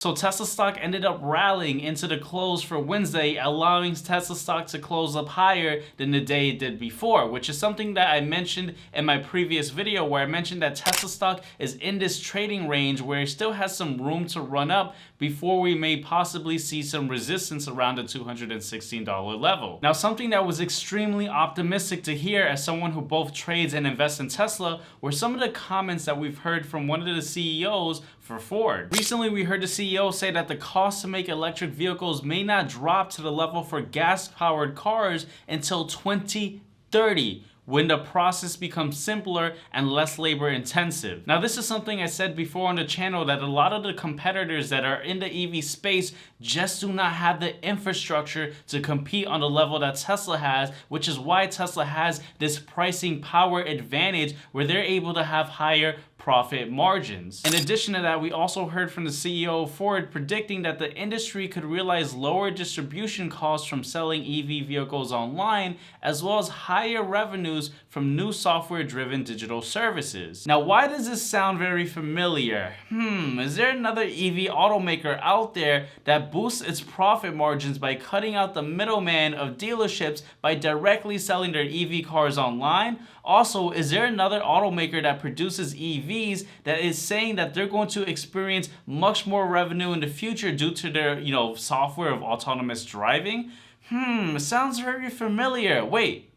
So Tesla stock ended up rallying into the close for Wednesday, allowing Tesla stock to close up higher than the day it did before, which is something that I mentioned in my previous video where I mentioned that Tesla stock is in this trading range where it still has some room to run up before we may possibly see some resistance around the $216 level. Now, something that was extremely optimistic to hear as someone who both trades and invests in Tesla were some of the comments that we've heard from one of the CEOs for Ford. Recently, we heard the CEO say that the cost to make electric vehicles may not drop to the level for gas-powered cars until 2030. When the process becomes simpler and less labor intensive. Now, this is something I said before on the channel that a lot of the competitors that are in the EV space just do not have the infrastructure to compete on the level that Tesla has, which is why Tesla has this pricing power advantage where they're able to have higher profit margins. In addition to that, we also heard from the CEO of Ford predicting that the industry could realize lower distribution costs from selling EV vehicles online, as well as higher revenues from new software-driven digital services. Now, why does this sound very familiar? Is there another EV automaker out there that boosts its profit margins by cutting out the middleman of dealerships by directly selling their EV cars online? Also, is there another automaker that produces EVs that is saying that they're going to experience much more revenue in the future due to their, software of autonomous driving? It sounds very familiar. Wait,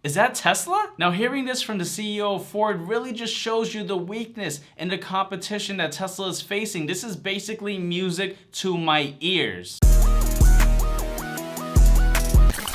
is that Tesla? Now, hearing this from the CEO of Ford really just shows you the weakness in the competition that Tesla is facing. This is basically music to my ears.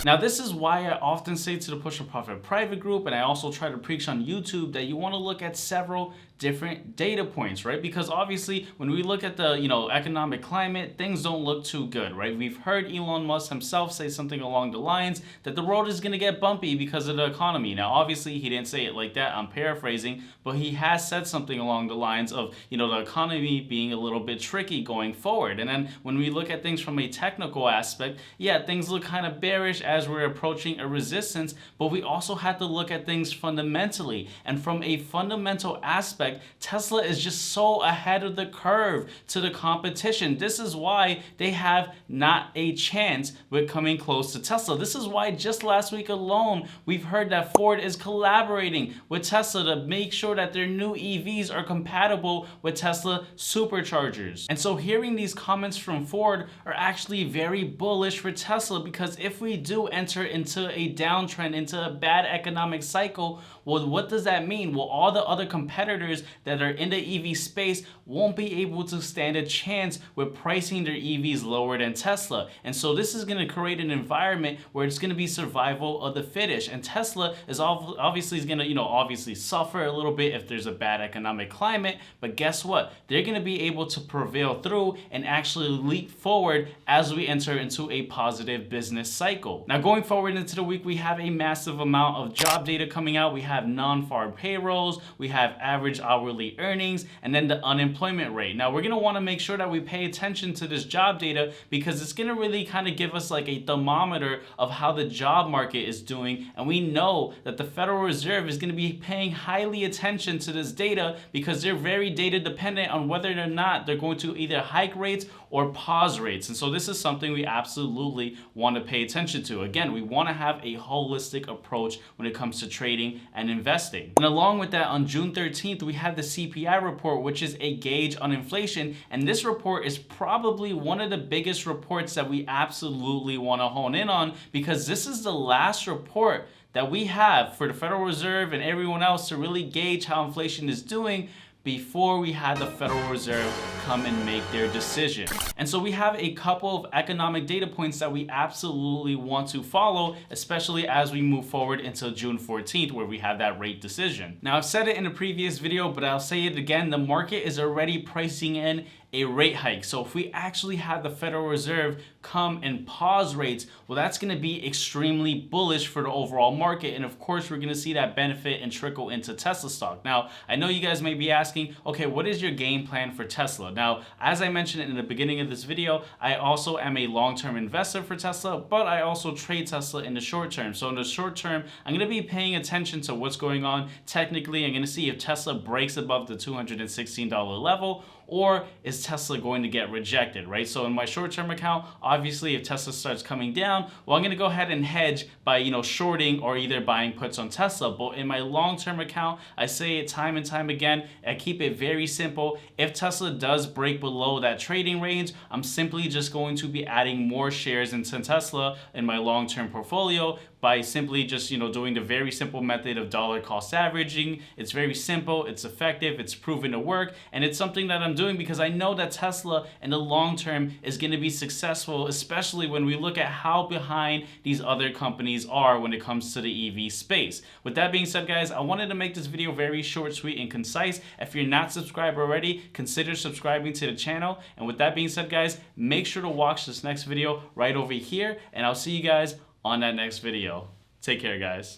Now, this is why I often say to the Push for Profit private group, and I also try to preach on YouTube, that you want to look at several different data points, right? Because obviously, when we look at the, economic climate, things don't look too good, right? We've heard Elon Musk himself say something along the lines that the road is going to get bumpy because of the economy. Now, obviously, he didn't say it like that. I'm paraphrasing, but he has said something along the lines of, the economy being a little bit tricky going forward. And then when we look at things from a technical aspect, yeah, things look kind of bearish as we're approaching a resistance, but we also have to look at things fundamentally. And from a fundamental aspect, Tesla is just so ahead of the curve to the competition. This is why they have not a chance with coming close to Tesla. This is why just last week alone, we've heard that Ford is collaborating with Tesla to make sure that their new EVs are compatible with Tesla superchargers. And so hearing these comments from Ford are actually very bullish for Tesla, because if we do enter into a downtrend, into a bad economic cycle, well, what does that mean? Well, all the other competitors that are in the EV space won't be able to stand a chance with pricing their EVs lower than Tesla. And so this is going to create an environment where it's going to be survival of the fittest. And Tesla is obviously going to, obviously suffer a little bit if there's a bad economic climate. But guess what? They're going to be able to prevail through and actually leap forward as we enter into a positive business cycle. Now, going forward into the week, we have a massive amount of job data coming out. We have non-farm payrolls, we have average hourly earnings, and then the unemployment rate. Now, we're going to want to make sure that we pay attention to this job data because it's going to really kind of give us like a thermometer of how the job market is doing. And we know that the Federal Reserve is going to be paying highly attention to this data because they're very data dependent on whether or not they're going to either hike rates or pause rates. And so this is something we absolutely want to pay attention to. Again, we want to have a holistic approach when it comes to trading and investing. And along with that, on June 13th, we had the CPI report, which is a gauge on inflation. And this report is probably one of the biggest reports that we absolutely want to hone in on, because this is the last report that we have for the Federal Reserve and everyone else to really gauge how inflation is doing before we had the Federal Reserve come and make their decision. And so we have a couple of economic data points that we absolutely want to follow, especially as we move forward until June 14th, where we have that rate decision. Now, I've said it in a previous video, but I'll say it again, the market is already pricing in a rate hike. So if we actually have the Federal Reserve come and pause rates, well, that's going to be extremely bullish for the overall market. And of course, we're going to see that benefit and trickle into Tesla stock. Now, I know you guys may be asking, okay, what is your game plan for Tesla? Now, as I mentioned in the beginning of this video, I also am a long-term investor for Tesla, but I also trade Tesla in the short term. So in the short term, I'm going to be paying attention to what's going on technically. I'm going to see if Tesla breaks above the $216 level, or is Tesla going to get rejected, right? So in my short-term account, obviously if Tesla starts coming down, well, I'm going to go ahead and hedge by, shorting or either buying puts on Tesla. But in my long-term account, I say it time and time again, I keep it very simple. If Tesla does break below that trading range, I'm simply just going to be adding more shares into Tesla in my long-term portfolio by simply just, doing the very simple method of dollar cost averaging. It's very simple, it's effective, it's proven to work, and it's something that I'm doing because I know that Tesla in the long term is going to be successful, especially when we look at how behind these other companies are when it comes to the EV space. With that being said, guys, I wanted to make this video very short, sweet, and concise. If you're not subscribed already, consider subscribing to the channel. And with that being said, guys, make sure to watch this next video right over here, and I'll see you guys on that next video. Take care, guys.